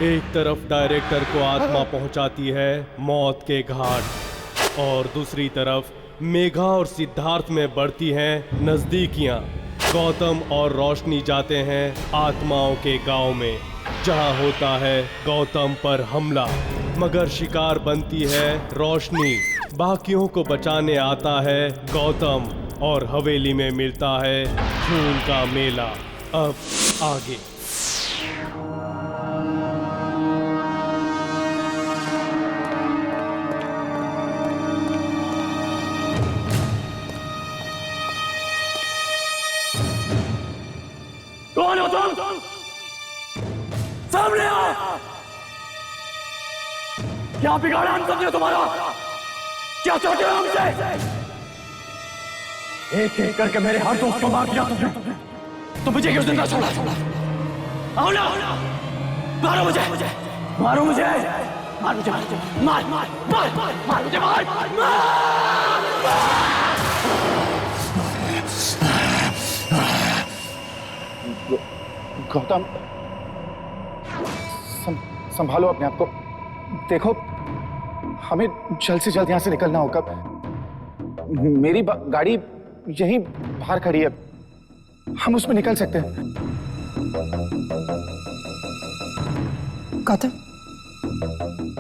एक तरफ डायरेक्टर को आत्मा पहुंचाती है मौत के घाट और दूसरी तरफ मेघा और सिद्धार्थ में बढ़ती हैं नजदीकियां। गौतम और रोशनी जाते हैं आत्माओं के गांव में, जहां होता है गौतम पर हमला, मगर शिकार बनती है रोशनी। बाकियों को बचाने आता है गौतम और हवेली में मिलता है खून का मेला। अब आगे। कौन हो तुम? सामने आओ। क्या बिगाड़ा हम सबने तुम्हारा? क्या चाहते हो हमसे? एक एक करके मेरे हर दोस्त को मार दिया तुमने, तो मुझे क्यों जिंदा छोड़ा? आओ ना, मारो मुझे, मारो मुझे, मार मुझे, मार मार मार मार मुझे, मार गौतम, संभालो अपने आप को। देखो, हमें जल्द से जल्द यहाँ से निकलना होगा। मेरी गाड़ी यहीं बाहर खड़ी है, हम उसमें निकल सकते हैं। गौतम,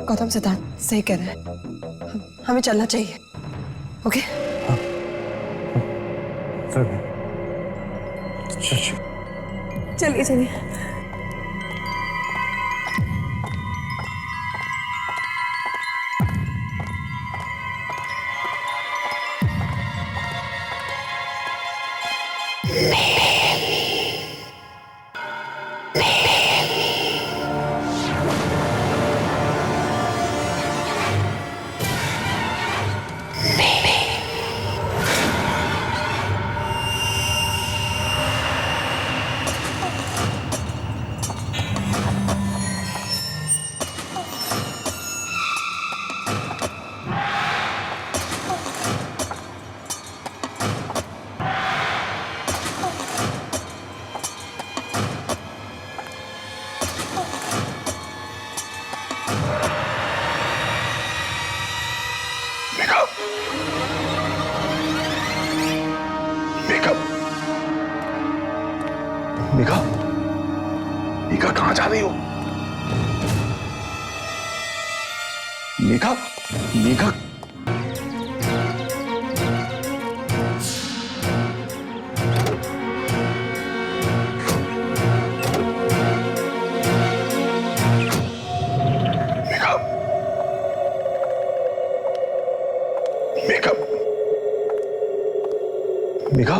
गौतम सिद्धार्थ सही कह रहे हैं, हमें चलना चाहिए। ओके? चलिए चलिए। मेघा, मेघा कहाँ जा रही हो? मेघा, मेघा, मेघा, मेघा,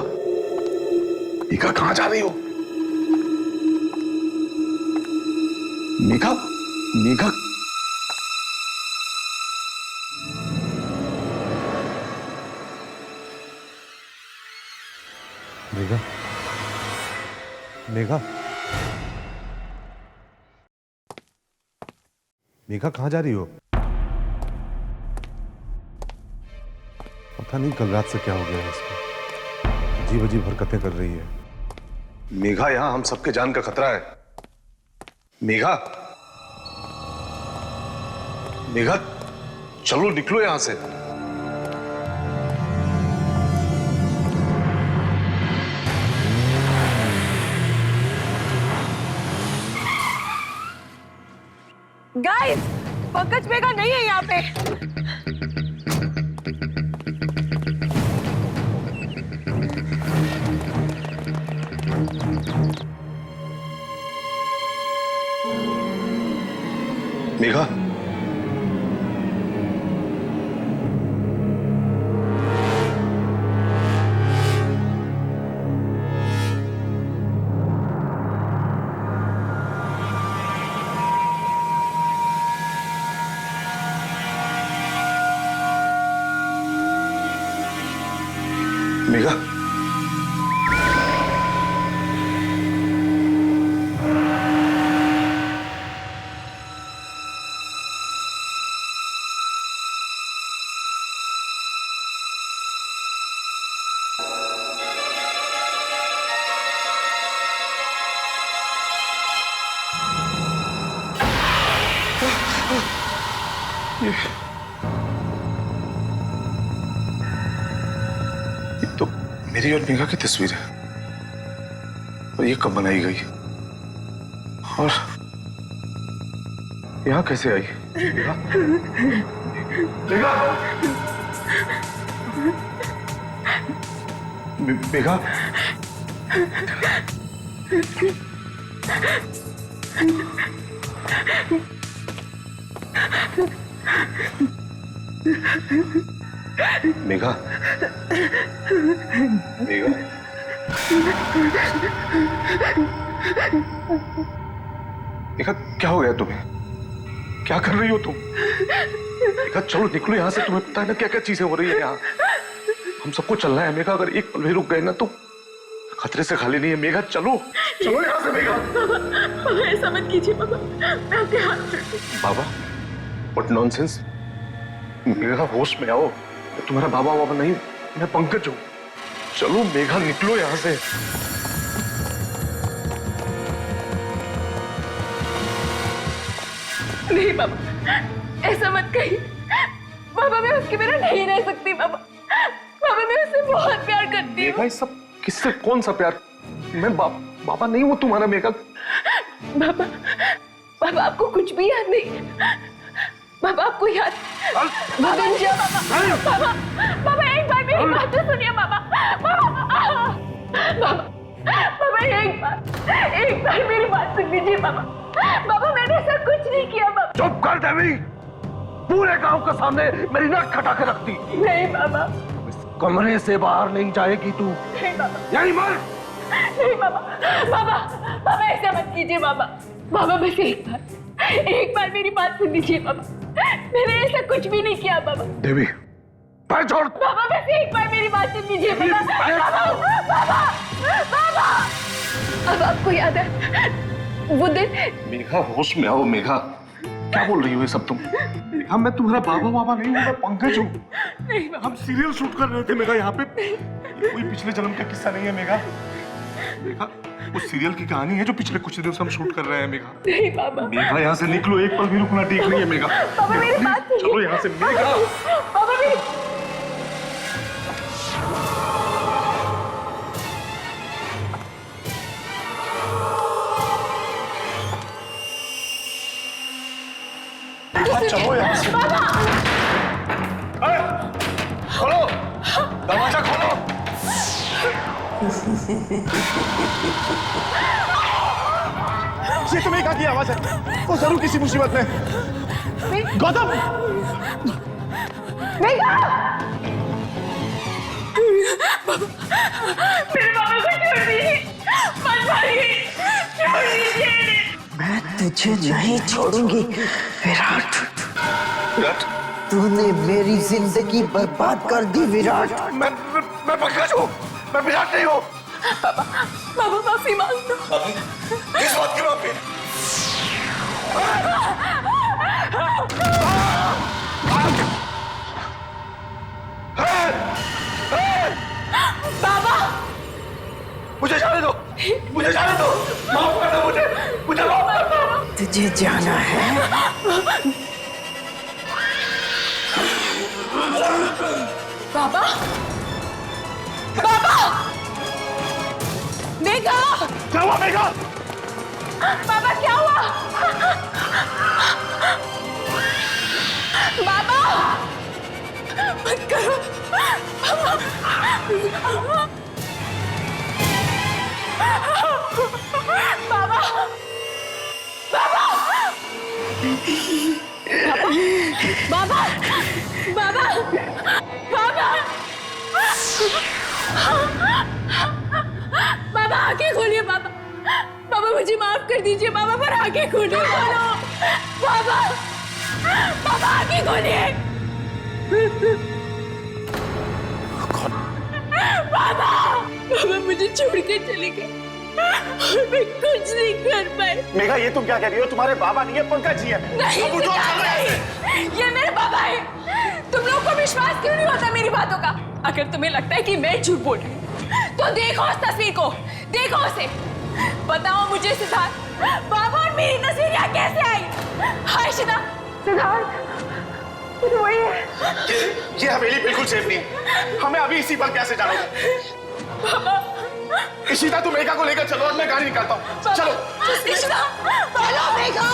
मेघा कहाँ जा रही हो? मेघा, मेघा, मेघा, मेघा, मेघा कहाँ जा रही हो? पता नहीं कल रात से क्या हो गया है इसको, अजीब अजीब हरकतें कर रही है। मेघा, यहां हम सबके जान का खतरा है। मेघा, मेघा, चलो निकलो यहां से। गाइस, पंकज मेघा नहीं है यहाँ पे। मेघा, मेघा, ये तो मेरी और मेघा की तस्वीर है। और ये कब बनाई गई और यहाँ कैसे आई? मेघा? मेघा? मेघा? मेघा? मेघा? मेघा, क्या हो गया तुम्हें? क्या कर रही हो तुम? मेघा चलो निकलो यहाँ से। तुम्हें पता है ना क्या क्या चीजें हो रही है यहाँ। हम सबको चलना है मेघा। अगर एक पल भी रुक गए ना तो खतरे से खाली नहीं है। मेघा चलो, चलो यहाँ से मेघा। बाबा ऐसा मत कीजिए बाबा, मैं आपके हाथ जोड़ती हूँ। बाबा, व्हाट नॉनसेंस। मेघा होश में आओ। मैं तुम्हारा बाबा बाबा नहीं, मैं पंकज हूँ। चलो मेघा निकलो यहाँ से। नहीं बाबा, ऐसा मत कहिए बाबा, मैं उसके बिना नहीं रह सकती बाबा। बाबा मैं उससे बहुत प्यार करती हूँ। मेघा, ये सब किससे? कौन सा प्यार? मैं बाबा नहीं हूँ तुम्हारा मेघा। बाबा, बाबा आपको कुछ भी याद नहीं? बाबा आपको याद? बाबा बाबा, बाबा एक बार मेरी बात तो सुनिए बाबा। बाबा, बाबा एक बार मेरी बात सुन लीजिए बाबा। बाबा मैंने ऐसा कुछ नहीं किया बाबा। चुप कर देवी। पूरे गांव के सामने मेरी नाक खटा के रखती। नहीं बाबा, कमरे से बाहर नहीं जाएगी तू। नहीं बाबा, यही मर। नहीं बाबा, बाबा, बाबा ऐसा मत कीजिए बाबा। बाबा बस एक बार मेरी बात सुन लीजिए बाबा। मैंने ऐसा कुछ भी नहीं किया बाबा। देवी, पैर छोड़। बाबा बस एक बार मेरी बात सुन लीजिए बाबा। बाबा, बाबा, बाबा। अब आपको याद है वो दिन? मेघा होश में आओ। मेघा, क्या बोल रही हो ये सब तुम? मेघा, मैं तुम्हारा बाबा बाबा नहीं हूँ, मैं पंकज हूँ। हम सीरियल शूट कर रहे थे मेघा यहाँ पे। कोई पिछले जन्म का किस्सा नहीं है मेघा। मेघा, उस सीरियल की कहानी है जो पिछले कुछ दिनों से हम शूट कर रहे हैं मेघा। नहीं बाबा। मेघा यहाँ से निकलो। एक पल भी रुकना ठीक नहीं है मेघा। बाबा मेरी बात सुनिए। चलो यहाँ से मेघा। बाबा मेरी चलो यहाँ से। खोलो, दरवाजा खोलो। ये तो मेघा की आवाज है। वो जरूर किसी मुसीबत में। गौतम, मेघा! मेरे बाबा को छोड़ दीजिए, मत मारिए, छोड़ दीजिए। मैं तुझे नहीं छोड़ूंगी विराट। विराट, तूने मेरी जिंदगी बर्बाद कर दी विराट। मैं पंकज हूँ, मैं विराट नहीं हूँ। बाबा, बाबा माफी मांग दो। किस बात की माफी? बाबा, मुझे जाने दो, मुझे जाने दो। माफ कर दो मुझे माफ कर दो। तुझे जाना है? बाबा, बाबा, मेघा! क्या हुआ मेघा? बाबा क्या हुआ? बाबा मत करो। बाबा, बाबा, बाबा, बाबा, बाबा, बाबा, बाबा आंखें खोलिए बाबा। बाबा मुझे माफ कर दीजिए बाबा, पर आंखें खोलिए। खोलो बाबा, बाबा आंखें खोलिए। बाबा, बाबा मुझे छोड़ के चले गए और मैं कुछ नहीं कर पाई। मेघा ये तुम क्या कह रही हो? तुम्हारे बाबा नहीं है, पंकज जी है। नहीं, नहीं, ये मेरे बाबा है। तुम लोग को विश्वास क्यों नहीं होता मेरी बातों का? अगर तुम्हें लगता है कि मैं झूठ बोल रही हूँ तो देखो उस तस्वीर को, देखो उसे। बताओ मुझे सिद्धार्थ, बाबा और मेरी तस्वीर यहाँ कैसे आई? हाय सिद्धार्थ, वही है। ये हवेली बिल्कुल सेफ नहीं है। हमें अभी इसी पर कैसे जाना? इशिता, तुम मेघा को लेकर चलो और मैं गाड़ी निकालता हूँ। चलो। इशिता, चलो मेघा।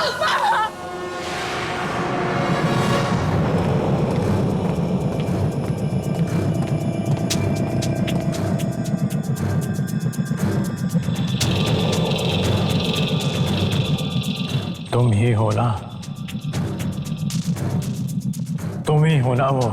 तुम ही हो ना, तुम ही हो ना वो।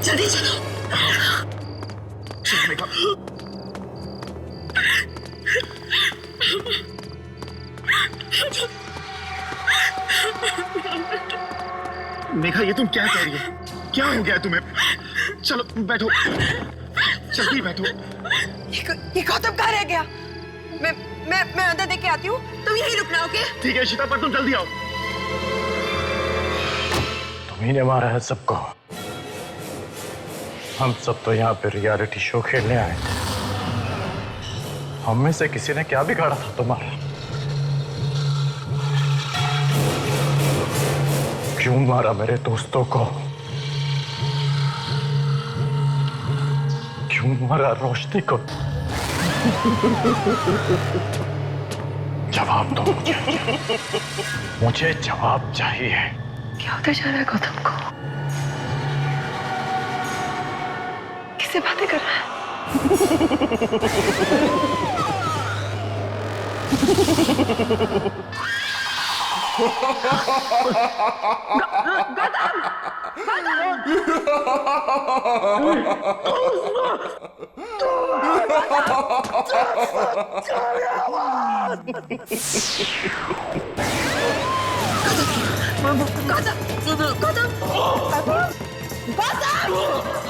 जल्दी चलो। मेघा, ये तुम क्या कह रही हो? क्या हो गया तुम्हें? चलो बैठो, जल्दी बैठो। ये गौतम कहाँ रह गया? मैं अंदर देख के आती हूँ, तुम यहीं रुकना, ओके? ठीक है इशिता, पर तुम जल्दी आओ। तुम्ही ने मारा है सबको। हम सब तो यहाँ पे रियलिटी शो खेलने आए थे। हम में से किसी ने क्या बिगाड़ा था तुम्हारा? क्यों मारा मेरे दोस्तों को? क्यों मारा रोशनी को? जवाब दो मुझे जवाब चाहिए। क्या होता जा रहा है गौतम को? किससे बातें कर रहा है?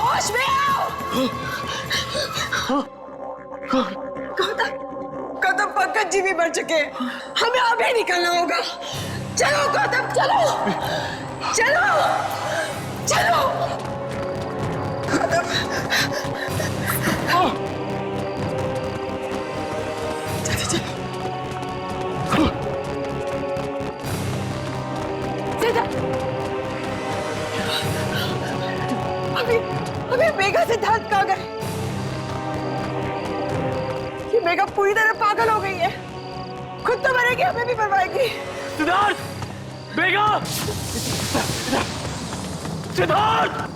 होश में आओ। गौतम, पंकज जी भी मर चुके हैं, हमें अभी निकलना होगा। चलो गौतम, चलो चलो चलो। गौतम, चलो चलो। सीधा। अभी मेघा सिद्धार्थ कहाँ गए? ये मेघा पूरी तरह पागल हो गई है। खुद तो मरेगी, हमें भी मरवाएगी। सिद्धार्थ, मेघा, सिद्धार्थ।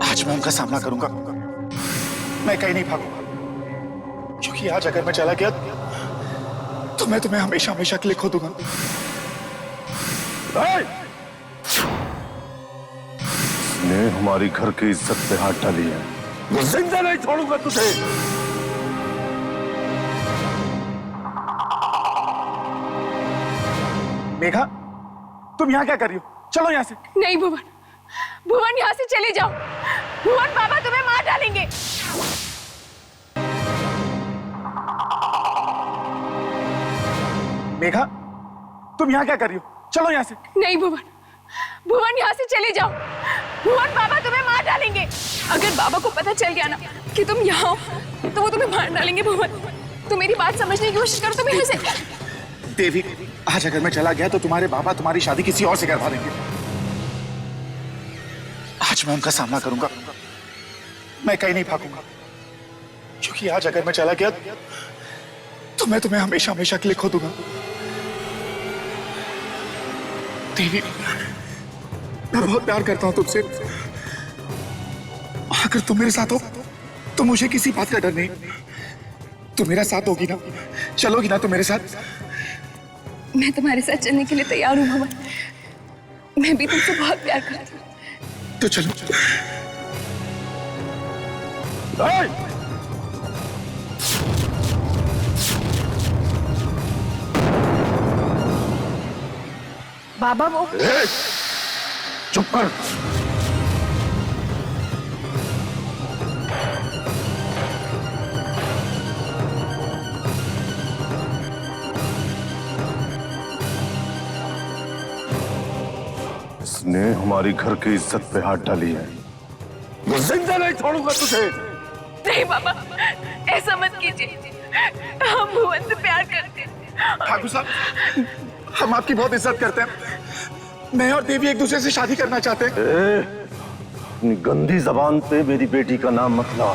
आज मैं उनका सामना करूंगा। मैं कहीं नहीं भागूंगा, क्योंकि आज अगर मैं चला गया तो मैं तुम्हें हमेशा हमेशा के लिए खो दूंगा। ने हमारी घर की इज्जत पे हाथ डाली है, मैं जिंदा नहीं छोड़ूंगा तुझे। मेघा, तुम यहाँ क्या कर रही हो? चलो यहाँ से। नहीं भुवन, भुवन यहाँ से चले जाओ। भुवन बाबा तुम्हें मार डालेंगे। मेघा, तुम यहाँ क्या कर रही हो? चलो यहाँ से। नहीं भुवन, भुवन यहाँ से चले जाओ। भुवन बाबा तुम्हें मार डालेंगे। अगर बाबा को पता चल गया ना कि तुम यहाँ हो तो वो तुम्हें मार डालेंगे। भुवन, तुम मेरी बात समझने की कोशिश करो। तुम यहाँ से। देवी, आज अगर मैं चला गया तो तुम्हारे बाबा तुम्हारी शादी किसी और से करवा देंगे। आज मैं उनका सामना करूंगा। मैं कहीं नहीं भागूंगा, क्योंकि आज अगर मैं चला गया तो मैं तुम्हें हमेशा हमेशा के लिए खो दूंगा। देवी, मैं बहुत प्यार करता हूं तुमसे। अगर तुम मेरे साथ हो तो मुझे किसी बात का डर नहीं। तुम मेरा साथ होगी ना? चलोगी ना तुम मेरे साथ? मैं तुम्हारे साथ चलने के लिए तैयार हूँ भुवन। मैं भी तुमसे बहुत प्यार करती हूँ। तो चलो। बाबा वो चुप कर। इसने हमारी घर की इज्जत पे हाथ डाली है। जिंदा नहीं छोड़ूंगा तुझे। नहीं बाबा, ऐसा मत कीजिए। हम भुवन से प्यार करते हैं। ठाकुर साहब, हम आपकी बहुत इज्जत करते हैं। मैं और देवी एक दूसरे से शादी करना चाहते हैं। अपनी गंदी जबान पे मेरी बेटी का नाम मत ला।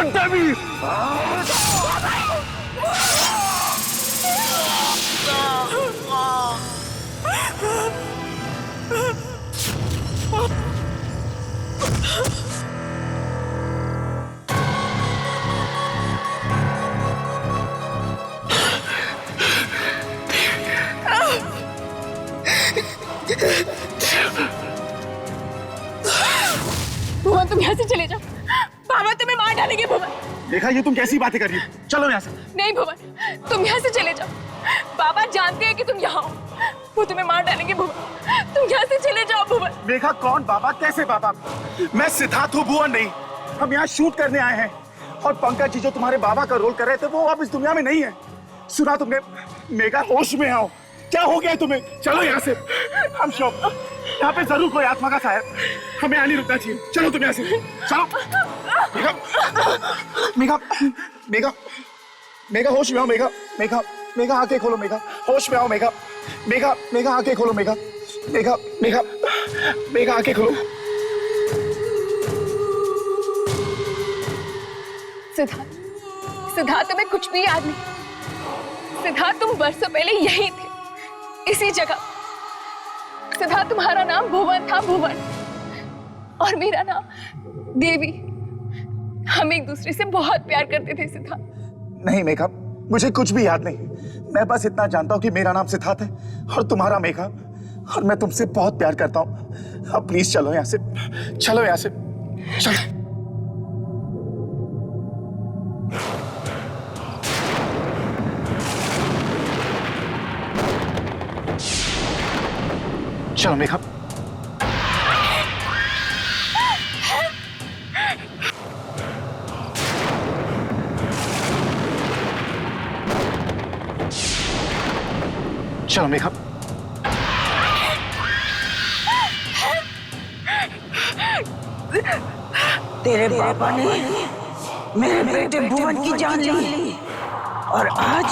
देवी, भुवन तुम यहाँ से चले जाओ। बाबा तुम्हें मार डालेंगे। भुवन, देखा ये तुम कैसी बातें कर रही हो? चलो यहाँ से। नहीं भुवन, तुम यहाँ से चले जाओ। बाबा जानते हैं कि तुम यहाँ हो। वो तुम्हें मार डालेंगे। भुवन, तुम यहाँ से चले जाओ। भुवन, देखा कौन बाबा, कैसे बाबा? मैं सिद्धार्थ हूँ, भुवन नहीं। हम यहाँ शूट करने आए हैं और पंकज जी जो तुम्हारे बाबा का रोल कर रहे थे वो अब इस दुनिया में नहीं है। सुना तुमने? मेगा, होश में आओ। क्या हो गया तुम्हें? चलो यहाँ से। हम शॉप, यहाँ पे जरूर कोई आत्मा का साया। हमें यहाँ नहीं रुकना चाहिए। चलो तुम यहाँ से। चलो। मेगा, मेगा, मेगा, मेगा, होश में आओ। मेगा, मेगा, मेगा, आंखें खोलो। मेगा, होश में आओ। मेगा, मेगा, मेगा, आंखें खोलो। मेगा, मेगा, मेगा, मेगा, आंखें खोलो। सिद्धार्थ, सिद्धार्थ तुम्हें कुछ भी याद नहीं। सिद्धार्थ तुम बरसों पहले यही थे, इसी जगह। सिद्धार्थ तुम्हारा नाम भुवन था। भुवन और मेरा नाम देवी। हम एक दूसरे से बहुत प्यार करते थे सिद्धार्थ। नहीं मेघा, मुझे कुछ भी याद नहीं। मैं बस इतना जानता हूँ कि मेरा नाम सिद्धार्थ है और तुम्हारा मेघा, और मैं तुमसे बहुत प्यार करता हूँ। अब प्लीज चलो यहाँ से। चलो यहाँ से। चलो। चलो मेघा। चलो मेघा। तेरे पापा ने मेरे बेटे भुवन की जान ली और आज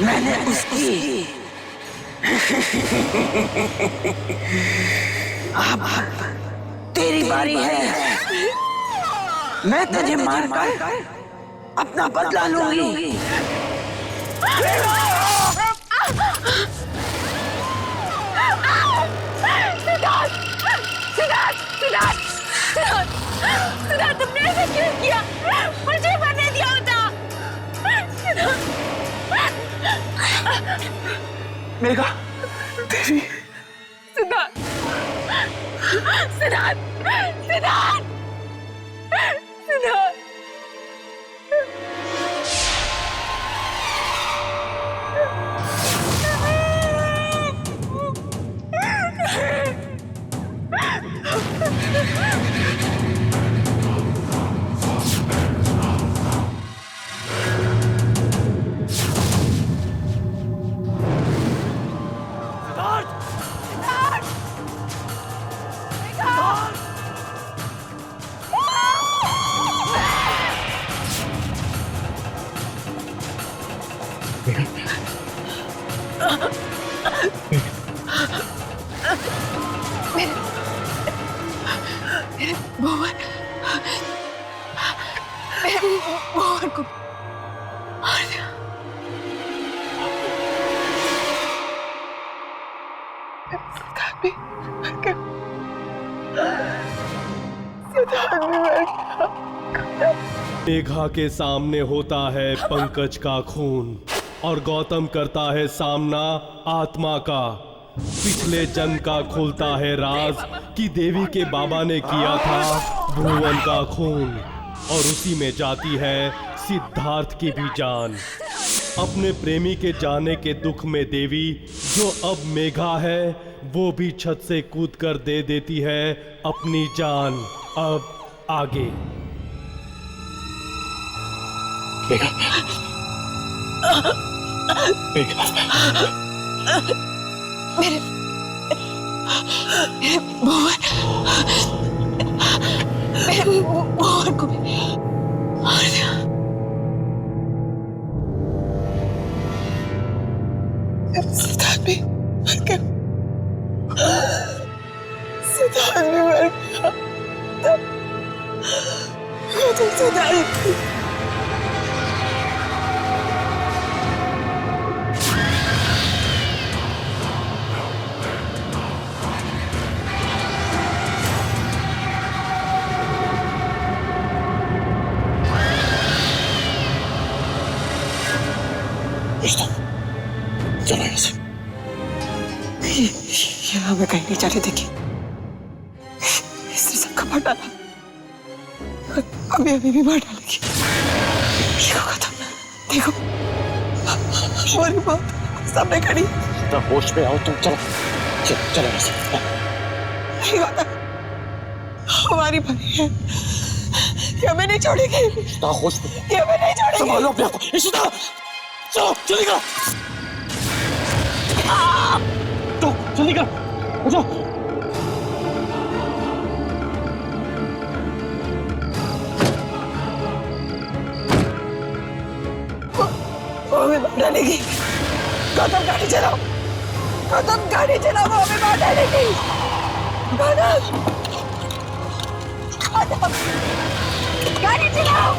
मैंने उसकी। अब तेरी बारी है। मैं तुझे मारकर अपना बदला लूंगी। सिद्धार्थ, सिद्धार्थ, सिद्धार्थ, सिद्धार्थ, सिद्धार्थ, तुमने ऐसा क्यों किया? मुझे मरने दिया होता। मेघा, देवी। सिद्धार्थ, सिद्धार्थ, सिद्धार्थ, सिद्धार्थ। मेरे भुवन को मार दिया। सिद्धार्थ भी मर गया। सिद्धार्थ भी मर गया। मेघा के सामने होता है पंकज का खून और गौतम करता है सामना आत्मा का। पिछले जन्म का खुलता है राज कि देवी के बाबा ने किया था भुवन का खून और उसी में जाती है सिद्धार्थ की भी जान। अपने प्रेमी के जाने के दुख में देवी जो अब मेघा है वो भी छत से कूदकर दे देती है अपनी जान। अब आगे मेघा, मेघा, मेरे भुवन को मार दिया। सिद्धार्थ भी मर गया। सिद्धार्थ भी मर गया। सिद्धार्थ चलो यहाँ से। यहाँ मैं कहीं नहीं जाने देगी। इसने सबका मार डाला। अभी भी मार डालेगी। देखो खत्म। देखो हमारी बात सामने खड़ी। तो होश में आओ तुम। चलो चलो यहाँ से। नहीं होता। हमारी भरी है। ये हमें नहीं छोड़ेगी। होश में। ये हमें नहीं छोड़ेगी। संभालो अपने आप को। इशिता, चलो जल्दी करो। तो जल्दी कर। उठो। वो हमें मार डालेगी। गौतम गाड़ी चलाओ। गौतम गाड़ी चलाओ। वो हमें मार डालेगी। गौतम गाड़ी चलाओ।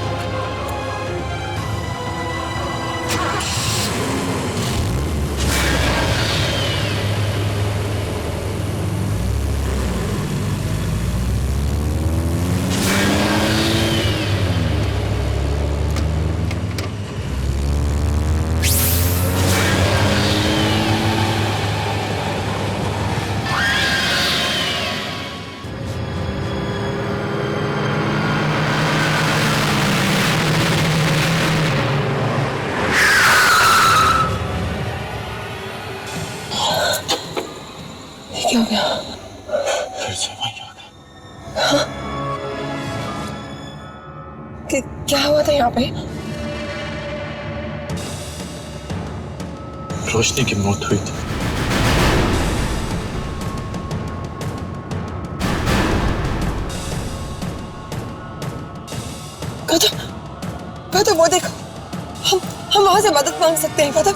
क्या हो गया? फिर से वही आ गया। क्या हुआ था यहाँ पे? रोशनी की मौत हुई थी। गौतम वो देखो। हम वहां से मदद मांग सकते हैं गौतम।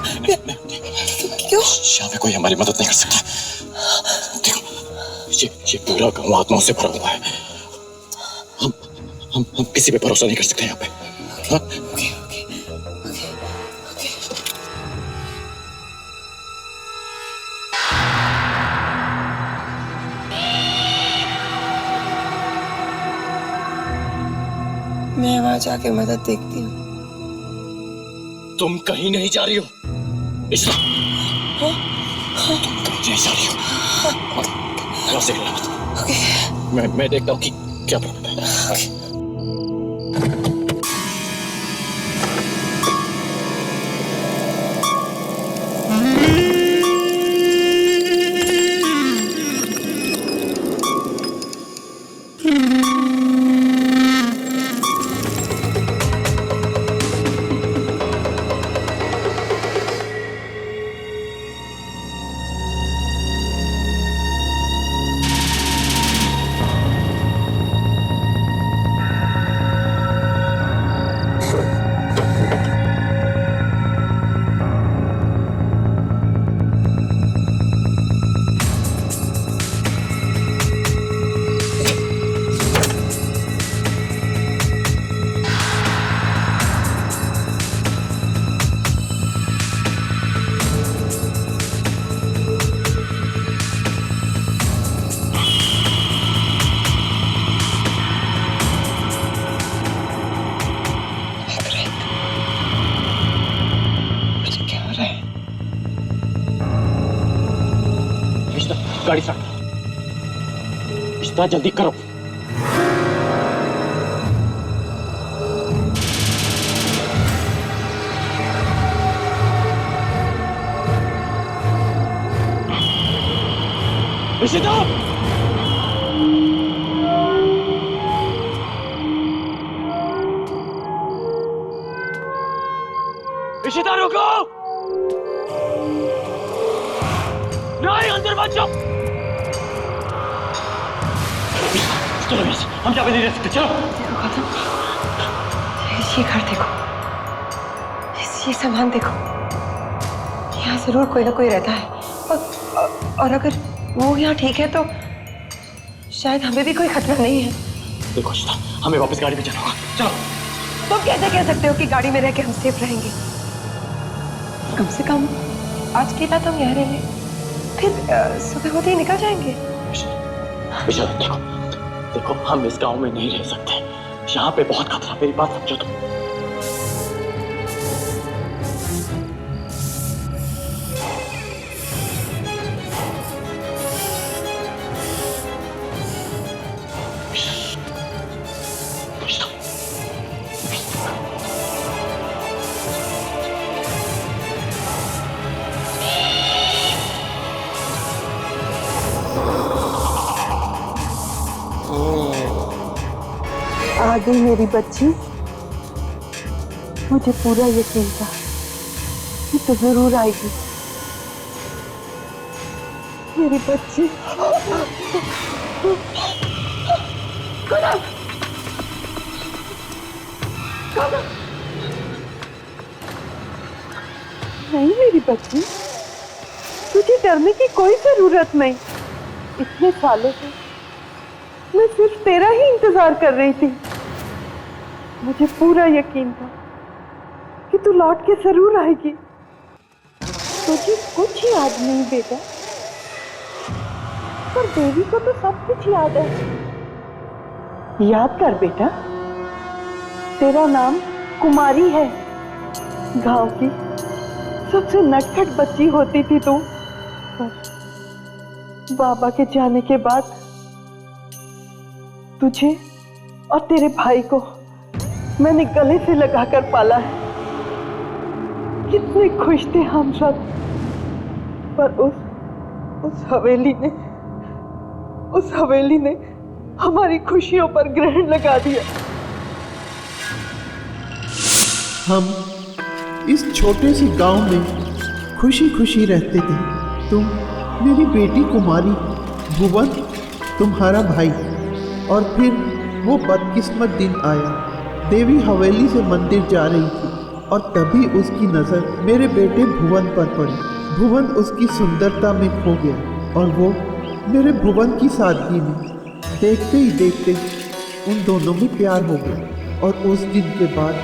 क्यों? यहाँ पे कोई हमारी मदद नहीं कर सकता। देखो ये पूरा गांव आत्माओं से भरा हुआ है। हम किसी पे भरोसा नहीं कर सकते यहाँ पे। हाँ? ओके। मैं वहां जाके मदद देखती हूँ। तुम कहीं नहीं जा रही हो। इश्रा, तुम कहीं नहीं जा रही हो। यहाँ से हिलना मत। मैं देखता हूँ कि क्या प्रॉब्लम है। गाड़ी स्टार्ट करो, इतना जल्दी करो। इशिता! इशिता रुको! नहीं, अंदर मत जाओ। चलो मिस, हम क्या नहीं रह सकते, चलो। ये घर देखो, ये सामान देखो, यहाँ जरूर कोई ना कोई रहता है। और अगर वो यहाँ ठीक है तो शायद हमें भी कोई खतरा नहीं है। देखो इशिता, हमें वापस गाड़ी पे जाना होगा, चलो। तुम कैसे कह सकते हो कि गाड़ी में रह के हम सेफ रहेंगे? कम से कम आज की रात हम यहाँ रहेंगे, फिर सुबह होते ही निकल जाएंगे। इशिता देखो, देखो हम इस गांव में नहीं रह सकते, यहाँ पे बहुत खतरा। मेरी बात समझो तुम। आ गई मेरी बच्ची। मुझे पूरा यकीन था कि तो जरूर आएगी मेरी बच्ची। नहीं मेरी बच्ची, तुझे डरने की कोई जरूरत नहीं। इतने सालों से मैं सिर्फ तेरा ही इंतजार कर रही थी। मुझे पूरा यकीन था कि तू लौट के जरूर आएगी। तुझे कुछ याद नहीं बेटा, पर देवी को तो सब कुछ याद है। याद कर बेटा, तेरा नाम कुमारी है। गांव की सबसे नटखट बच्ची होती थी तू, पर बाबा के जाने के बाद तुझे और तेरे भाई को मैंने गले से लगाकर पाला है। कितने खुश थे हम सब, पर उस हवेली ने हमारी खुशियों पर ग्रहण लगा दिया। हम इस छोटे से गांव में खुशी खुशी रहते थे। तुम मेरी बेटी कुमारी, भुवन तुम्हारा भाई, और फिर वो बदकिस्मत दिन आया। देवी हवेली से मंदिर जा रही थी और तभी उसकी नज़र मेरे बेटे भुवन पर पड़ी। भुवन उसकी सुंदरता में खो गया और वो मेरे भुवन की सादगी में। देखते ही देखते उन दोनों में प्यार हो गया और उस दिन के बाद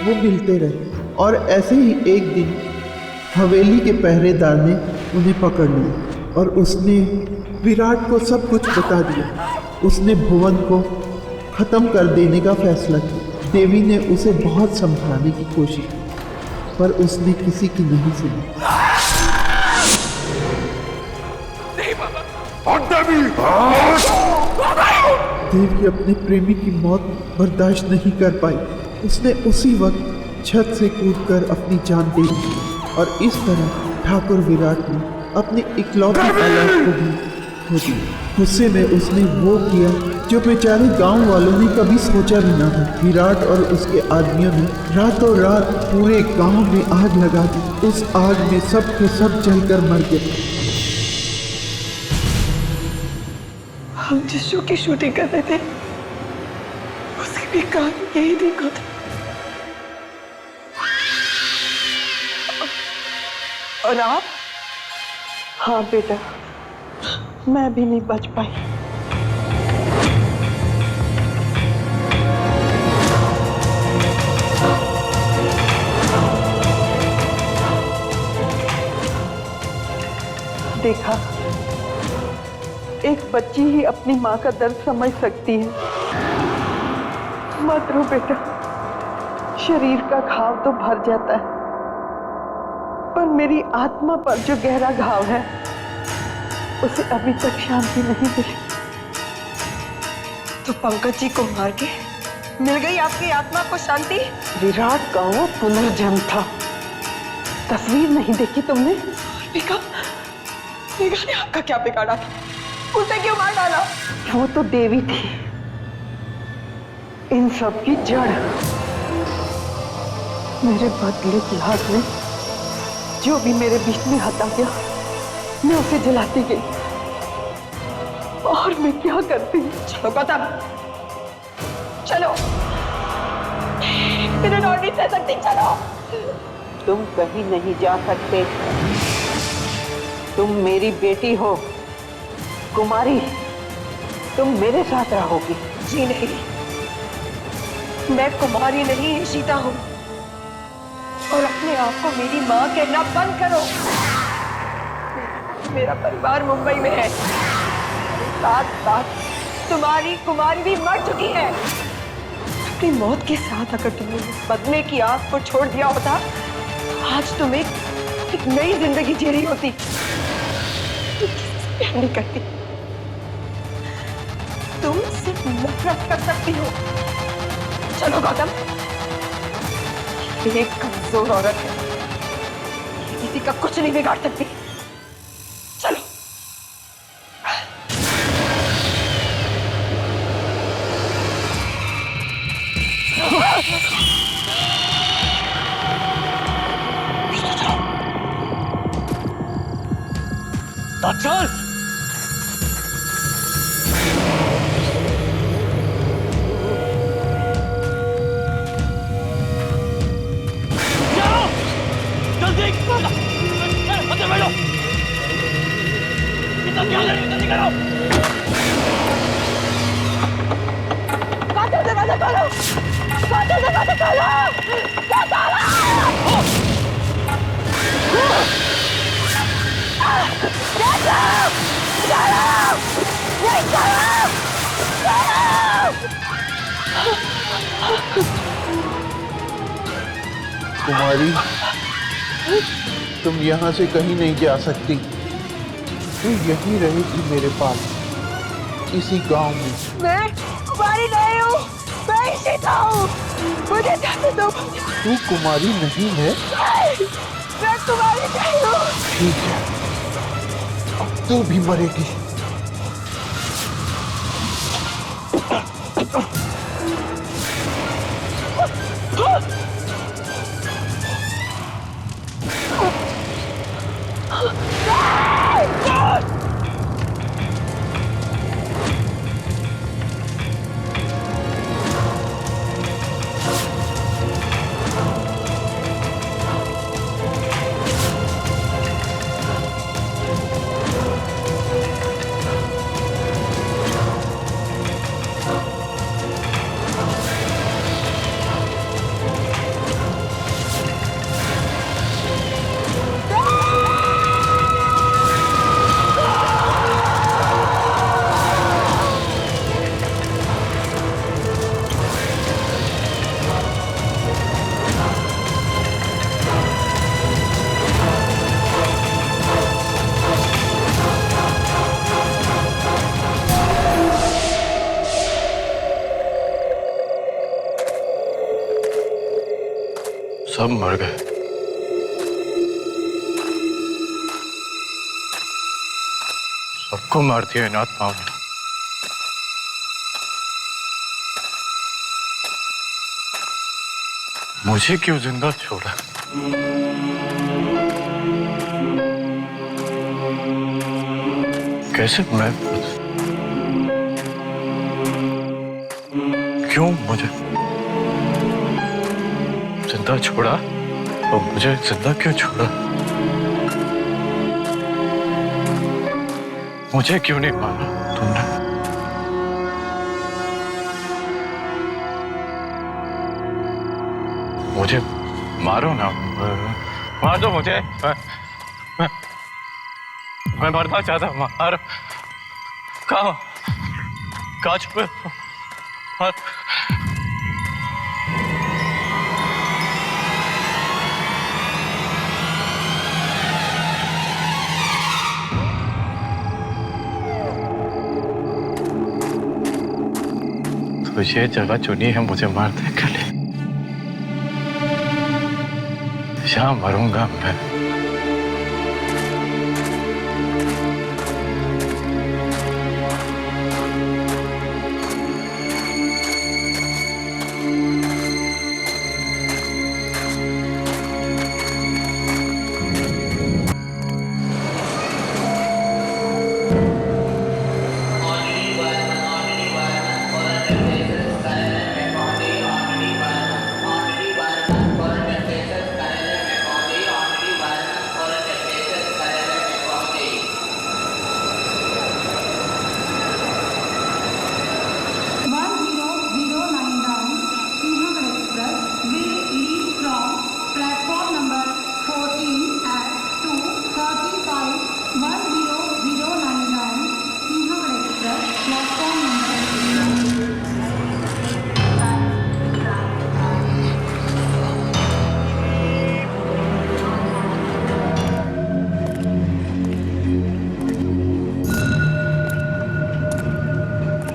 वो मिलते रहे। और ऐसे ही एक दिन हवेली के पहरेदार ने उन्हें पकड़ लिया और उसने विराट को सब कुछ बता दिया। उसने भुवन को ख़त्म कर देने का फैसला किया। देवी ने उसे बहुत समझाने की कोशिश की, पर उसने किसी की नहीं सुनी। देवी अपने प्रेमी की मौत बर्दाश्त नहीं कर पाई। उसने उसी वक्त छत से कूदकर अपनी जान दे दी और इस तरह ठाकुर विराट ने अपनी इकलौती औलाद को भी खो दिया। गुस्से में उसने वो किया जो बेचारे गांव वालों ने कभी सोचा भी ना था। विराट और उसके आदमियों ने रातों रात पूरे गांव में आग लगा दी। उस आग में सब के सब जलकर मर गए। हम जिस शो की शूटिंग कर रहे थे उसकी भी काम यही देखा था। और आप? हाँ बेटा, मैं भी नहीं बच पाई। देखा, एक बच्ची ही अपनी माँ का दर्द समझ सकती है। मत रो बेटा, शरीर का घाव तो भर जाता है, पर मेरी आत्मा पर जो गहरा घाव है उसे अभी तक शांति नहीं मिली। तो पंकज जी को मार के मिल गई आपकी आत्मा को शांति? विराट का वो पुनर्जन्म था। तस्वीर नहीं देखी तुमने? मेघा ने आपका क्या बिगाड़ा था? उसे क्यों मार डाला? वो तो देवी थी, इन सब की जड़। मेरे बदले की हाथ में जो भी मेरे बीच में हटा गया, मैं उसे जलाती गई। और मैं क्या करती? चलो गौतम, चलो, मेरे डर नहीं सह सकती, चलो। तुम कहीं नहीं जा सकते। तुम मेरी बेटी हो कुमारी, तुम मेरे साथ रहोगी। जी नहीं, मैं कुमारी नहीं ईशिता हूँ, और अपने आप को मेरी माँ कहना बंद करो। मेरा परिवार मुंबई में है, साथ साथ तुम्हारी कुमारी भी मर चुकी है। अपनी मौत के साथ अगर तुमने बदले की आग को छोड़ दिया होता, आज तुम एक नई जिंदगी जी रही होती। प्यार नहीं करती, तुम सिर्फ नफरत कर सकती हो। चलो गौतम, ये एक कमजोर औरत है, किसी का कुछ नहीं बिगाड़ सकती। चलो। चल जल्दी अंदर बैठो। कितना ख्याल है, जल्दी करो। काजल दरवाजा खोलो, काजल दरवाजा खोलो, कुमारी, तुम यहाँ से कहीं नहीं जा सकती। तू यहीं रहेगी मेरे पास, इसी गांव में। मैं कुमारी नहीं हूँ, मैं ईशिता हूँ। मुझे जाने दो। तू कुमारी नहीं है? मैं कुमारी नहीं हूँ। ठीक है, अब तू भी मरेगी। सब मर गए। सबको मार दिया इन आत्माओं ने। मुझे क्यों जिंदा छोड़ा? कैसे मैं? क्यों मुझे जिंदा छोड़ा? और मुझे जिंदा क्यों छोड़ा? मुझे क्यों नहीं मारा तुमने? मुझे मारो ना, मार दो मुझे। मैं मरना चाहता हूँ। मारो। कहाँ छुपे? कुछ ये जगह चुनी है मुझे मारने के लिए। यहाँ मरूंगा मैं।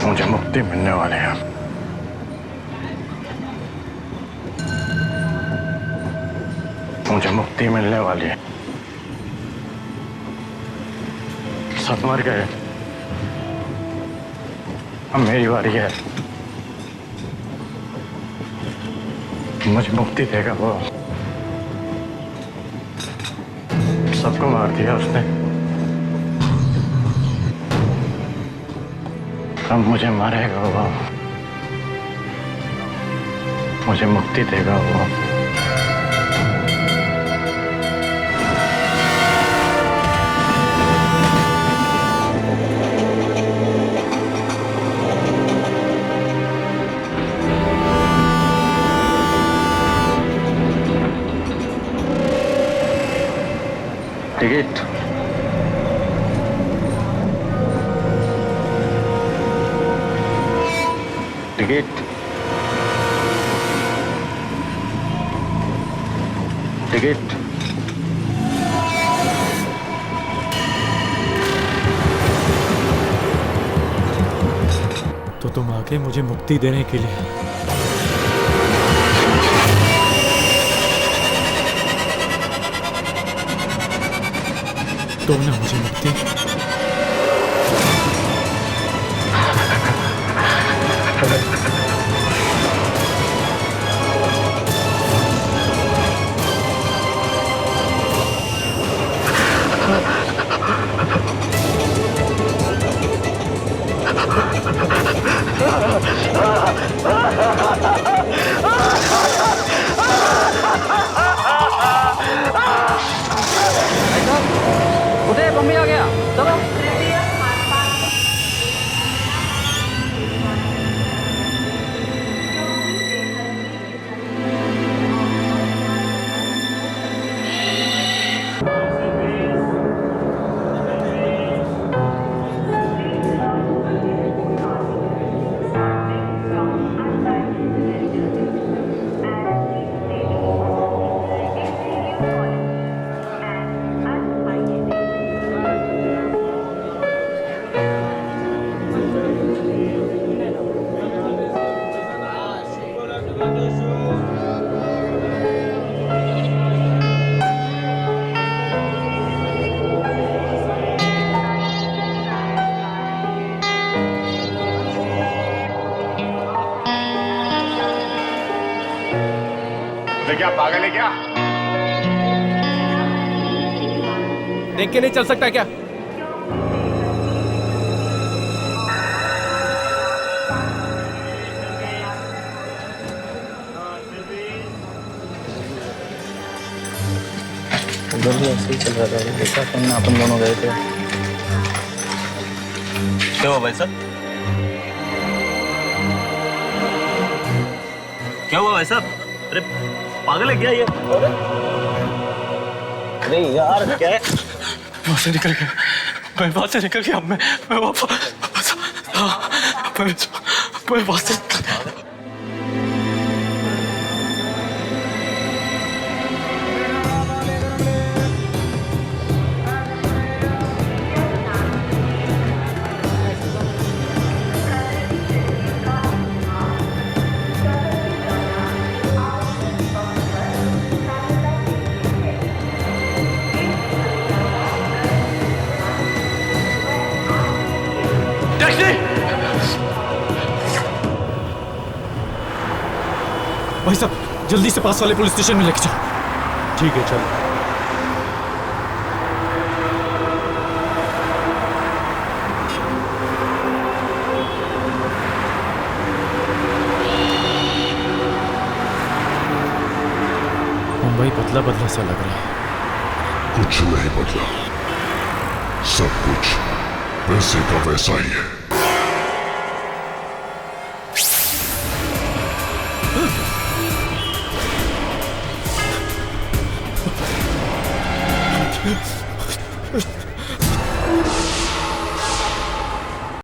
मुझे मुक्ति मिलने वाले हैं। मुझे मुक्ति मिलने वाली है। सब मर गए, अब मेरी बारी है। मुझे मुक्ति देगा वो। सबको मार दिया उसने, अब मुझे मारेगा वो। मुझे मुक्ति देगा वो। टिकट टिकट टिकट तो तुम आगे मुझे मुक्ति देने के लिए। दो ना मुझे मुक्ति। उठे, मम्मी आ गया, चलो। क्या पागल है क्या? देख के नहीं चल सकता क्या? उधर भी ऐसे ही चल रहा था, देखा तुमने, अपन दोनों गए थे। क्या हुआ भाई साहब? क्या हुआ भाई साहब? अरे पागल है क्या ये? अरे यार क्या है? वहाँ से निकल गया, मैं वहाँ से निकल गया। मैं वहाँ से भाई साहब जल्दी से पास वाले पुलिस स्टेशन में लेके चलो। ठीक है चलो। मुंबई बदला बदला सा लग रहा है। कुछ नहीं बदला, सब कुछ वैसे का वैसा ही है।